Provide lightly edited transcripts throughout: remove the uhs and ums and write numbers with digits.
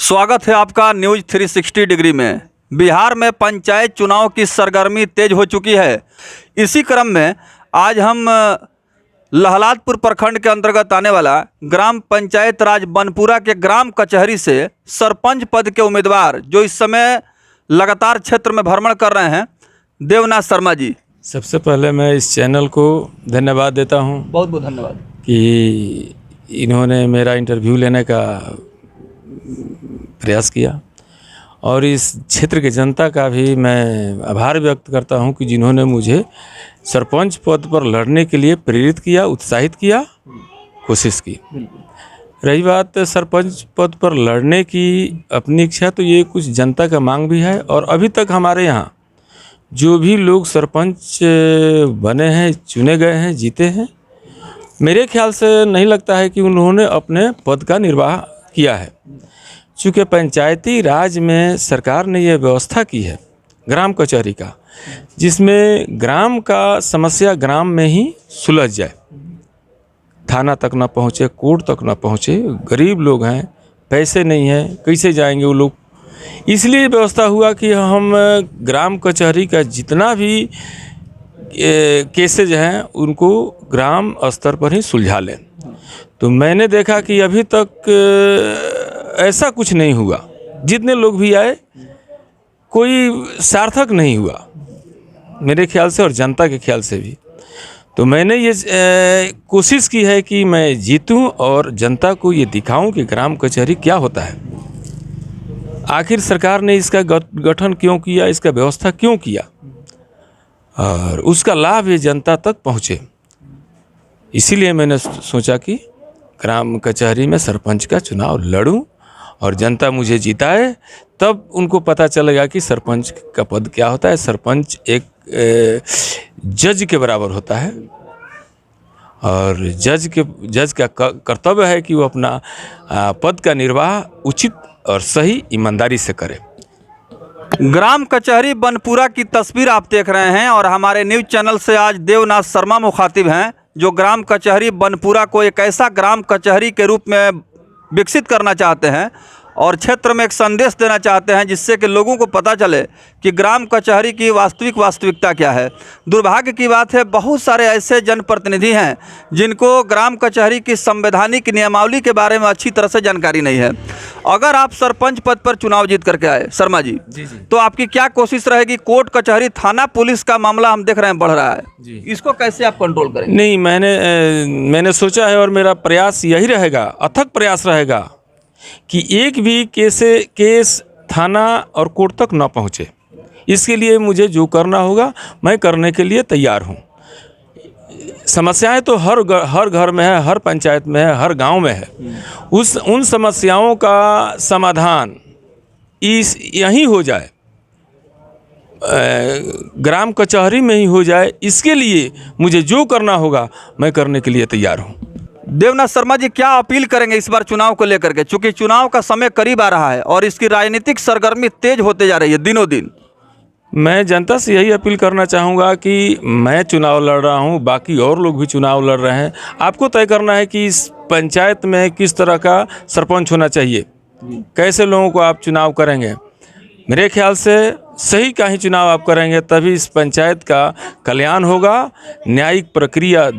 स्वागत है आपका न्यूज 360 डिग्री में। बिहार में पंचायत चुनाव की सरगर्मी तेज हो चुकी है। इसी क्रम में आज हम लहलादपुर प्रखंड के अंतर्गत आने वाला ग्राम पंचायत राज बनपुरा के ग्राम कचहरी से सरपंच पद के उम्मीदवार जो इस समय लगातार क्षेत्र में भ्रमण कर रहे हैं, देवनाथ शर्मा जी। सबसे पहले मैं इस चैनल को धन्यवाद देता हूं बहुत बहुत धन्यवाद कि इन्होंने मेरा इंटरव्यू लेने का प्रयास किया और इस क्षेत्र की जनता का भी मैं आभार व्यक्त करता हूं कि जिन्होंने मुझे सरपंच पद पर लड़ने के लिए प्रेरित किया, उत्साहित किया, कोशिश की। रही बात सरपंच पद पर लड़ने की अपनी इच्छा, तो ये कुछ जनता का मांग भी है। और अभी तक हमारे यहाँ जो भी लोग सरपंच बने हैं, चुने गए हैं, जीते हैं, मेरे ख्याल से नहीं लगता है कि उन्होंने अपने पद का निर्वाह किया है। चूँकि पंचायती राज में सरकार ने यह व्यवस्था की है ग्राम कचहरी का, जिसमें ग्राम का समस्या ग्राम में ही सुलझ जाए, थाना तक ना पहुँचे, कोर्ट तक ना पहुँचे। गरीब लोग हैं, पैसे नहीं हैं, कैसे जाएंगे वो लोग। इसलिए व्यवस्था हुआ कि हम ग्राम कचहरी का जितना भी केसेज हैं उनको ग्राम स्तर पर ही सुलझा लें। तो मैंने देखा कि अभी तक ऐसा कुछ नहीं हुआ। जितने लोग भी आए कोई सार्थक नहीं हुआ मेरे ख्याल से और जनता के ख्याल से भी। तो मैंने ये कोशिश की है कि मैं जीतूं और जनता को ये दिखाऊं कि ग्राम कचहरी क्या होता है, आखिर सरकार ने इसका गठन क्यों किया, इसका व्यवस्था क्यों किया, और उसका लाभ ये जनता तक पहुँचे। इसीलिए मैंने सोचा कि ग्राम कचहरी में सरपंच का चुनाव लड़ूं और जनता मुझे जिताए, तब उनको पता चलेगा कि सरपंच का पद क्या होता है। सरपंच एक जज के बराबर होता है और जज का कर्तव्य है कि वो अपना पद का निर्वाह उचित और सही ईमानदारी से करे। ग्राम कचहरी बनपुरा की तस्वीर आप देख रहे हैं और हमारे न्यूज़ चैनल से आज देवनाथ शर्मा मुखातिब हैं, जो ग्राम कचहरी बनपुरा को एक ऐसा ग्राम कचहरी के रूप में विकसित करना चाहते हैं और क्षेत्र में एक संदेश देना चाहते हैं, जिससे कि लोगों को पता चले कि ग्राम कचहरी की वास्तविकता क्या है। दुर्भाग्य की बात है, बहुत सारे ऐसे जनप्रतिनिधि हैं जिनको ग्राम कचहरी की संवैधानिक नियमावली के बारे में अच्छी तरह से जानकारी नहीं है। अगर आप सरपंच पद पर चुनाव जीत करके आए शर्मा जी, तो आपकी क्या कोशिश रहेगी? कोर्ट कचहरी थाना पुलिस का मामला हम देख रहे हैं बढ़ रहा है, इसको कैसे आप कंट्रोल करेंगे? नहीं, मैंने सोचा है और मेरा प्रयास यही रहेगा, अथक प्रयास रहेगा कि एक भी केस थाना और कोर्ट तक ना पहुँचे। इसके लिए मुझे जो करना होगा मैं करने के लिए तैयार हूँ। समस्याएं तो हर घर में है, हर पंचायत में है, हर गांव में है। उन समस्याओं का समाधान यहीं हो जाए, ग्राम कचहरी में ही हो जाए। इसके लिए मुझे जो करना होगा मैं करने के लिए तैयार हूँ। देवनाथ शर्मा जी, क्या अपील करेंगे इस बार चुनाव को लेकर के? चूंकि चुनाव का समय करीब आ रहा है और इसकी राजनीतिक सरगर्मी तेज होते जा रही है दिनों दिन। मैं जनता से यही अपील करना चाहूँगा कि मैं चुनाव लड़ रहा हूँ, बाकी और लोग भी चुनाव लड़ रहे हैं। आपको तय करना है कि इस पंचायत में किस तरह का सरपंच होना चाहिए, कैसे लोगों को आप चुनाव करेंगे। मेरे ख्याल से सही का ही चुनाव आप करेंगे, तभी इस पंचायत का कल्याण होगा, न्यायिक प्रक्रिया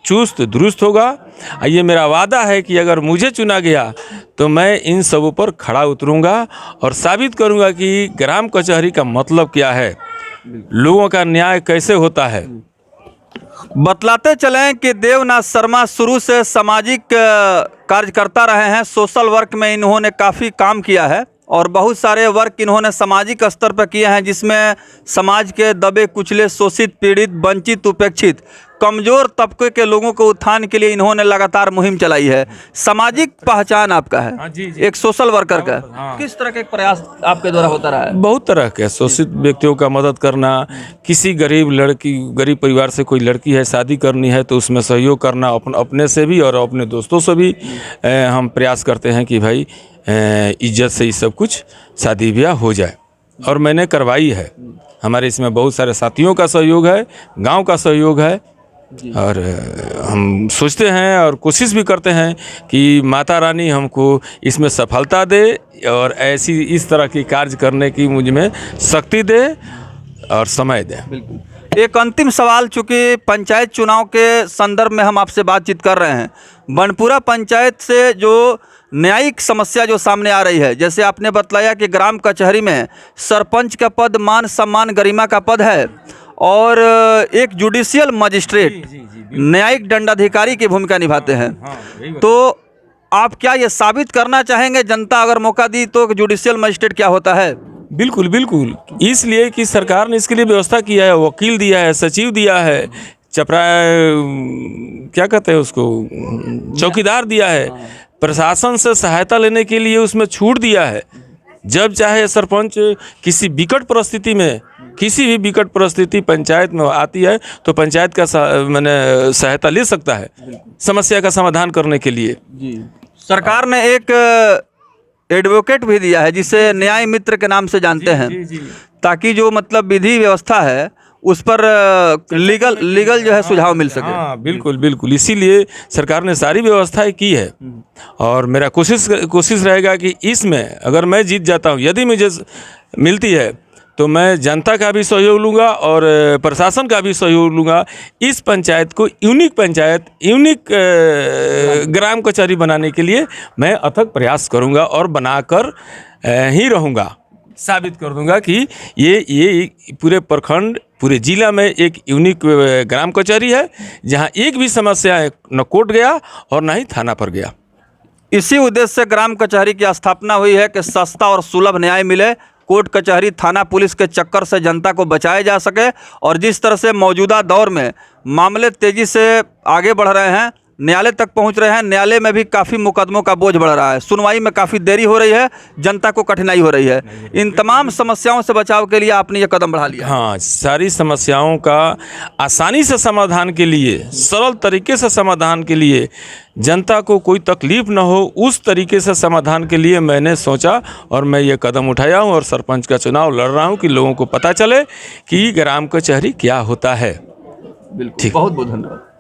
चुस्त दुरुस्त होगा। ये मेरा वादा है कि अगर मुझे चुना गया तो मैं इन सबों पर खड़ा उतरूंगा और साबित करूंगा कि ग्राम कचहरी का मतलब क्या है, लोगों का न्याय कैसे होता है। बतलाते चलें कि देवनाथ शर्मा शुरू से सामाजिक कार्यकर्ता रहे हैं। सोशल वर्क में इन्होंने काफ़ी काम किया है और बहुत सारे वर्क इन्होंने सामाजिक स्तर पर किए हैं, जिसमें समाज के दबे कुचले, शोषित, पीड़ित, वंचित, उपेक्षित, कमज़ोर तबके के लोगों को उत्थान के लिए इन्होंने लगातार मुहिम चलाई है। सामाजिक पहचान आपका है। हाँ जी। एक सोशल वर्कर का। हाँ। किस तरह के प्रयास आपके द्वारा होता रहा है? बहुत तरह के शोषित व्यक्तियों का मदद करना, किसी गरीब परिवार से कोई लड़की है, शादी करनी है तो उसमें सहयोग करना, अपने से भी और अपने दोस्तों से भी हम प्रयास करते हैं कि भाई इज्जत से ये सब कुछ शादी ब्याह हो जाए, और मैंने करवाई है। हमारे इसमें बहुत सारे साथियों का सहयोग है, गांव का सहयोग है, और हम सोचते हैं और कोशिश भी करते हैं कि माता रानी हमको इसमें सफलता दे और ऐसी इस तरह की कार्य करने की मुझ में शक्ति दे और समय दे। एक अंतिम सवाल, चूँकि पंचायत चुनाव के संदर्भ में हम आपसे बातचीत कर रहे हैं, बनपुरा पंचायत से जो न्यायिक समस्या जो सामने आ रही है, जैसे आपने बतलाया कि ग्राम कचहरी में सरपंच का पद मान सम्मान गरिमा का पद है और एक जुडिशियल मजिस्ट्रेट न्यायिक दंडाधिकारी की भूमिका निभाते हैं, तो आप क्या ये साबित करना चाहेंगे, जनता अगर मौका दी तो जुडिशियल मजिस्ट्रेट क्या होता है? बिल्कुल बिल्कुल, इसलिए कि सरकार ने इसके लिए व्यवस्था किया है, वकील दिया है, सचिव दिया है, चपरा क्या कहते हैं उसको, चौकीदार दिया है, प्रशासन से सहायता लेने के लिए उसमें छूट दिया है। जब चाहे सरपंच किसी विकट परिस्थिति में, किसी भी विकट परिस्थिति पंचायत में आती है तो पंचायत का मैंने सहायता ले सकता है समस्या का समाधान करने के लिए। सरकार ने एक एडवोकेट भी दिया है जिसे न्याय मित्र के नाम से जानते हैं, ताकि जो मतलब विधि व्यवस्था है उस पर लीगल जो है सुझाव मिल सके। हाँ बिल्कुल बिल्कुल, इसीलिए सरकार ने सारी व्यवस्थाएं की है और मेरा कोशिश रहेगा कि इसमें अगर मैं जीत जाता हूँ, यदि मुझे मिलती है तो मैं जनता का भी सहयोग लूँगा और प्रशासन का भी सहयोग लूँगा। इस पंचायत को यूनिक ग्राम कचहरी बनाने के लिए मैं अथक प्रयास करूँगा और बनाकर ही रहूँगा। साबित कर दूंगा कि ये पूरे प्रखंड, पूरे जिला में एक यूनिक ग्राम कचहरी है जहां एक भी समस्या न कोर्ट गया और न ही थाना पर गया। इसी उद्देश्य से ग्राम कचहरी की स्थापना हुई है कि सस्ता और सुलभ न्याय मिले, कोर्ट कचहरी थाना पुलिस के चक्कर से जनता को बचाया जा सके। और जिस तरह से मौजूदा दौर में मामले तेज़ी से आगे बढ़ रहे हैं, न्यायालय तक पहुंच रहे हैं, न्यायालय में भी काफ़ी मुकदमों का बोझ बढ़ रहा है, सुनवाई में काफ़ी देरी हो रही है, जनता को कठिनाई हो रही है, इन तमाम समस्याओं से बचाव के लिए आपने ये कदम बढ़ा लिया। हाँ, सारी समस्याओं का आसानी से समाधान के लिए, सरल तरीके से समाधान के लिए, जनता को कोई तकलीफ न हो उस तरीके से समाधान के लिए मैंने सोचा और मैं ये कदम उठाया हूँ और सरपंच का चुनाव लड़ रहा हूँ कि लोगों को पता चले कि ग्राम कचहरी क्या होता है। बिल्कुल, बहुत बहुत धन्यवाद।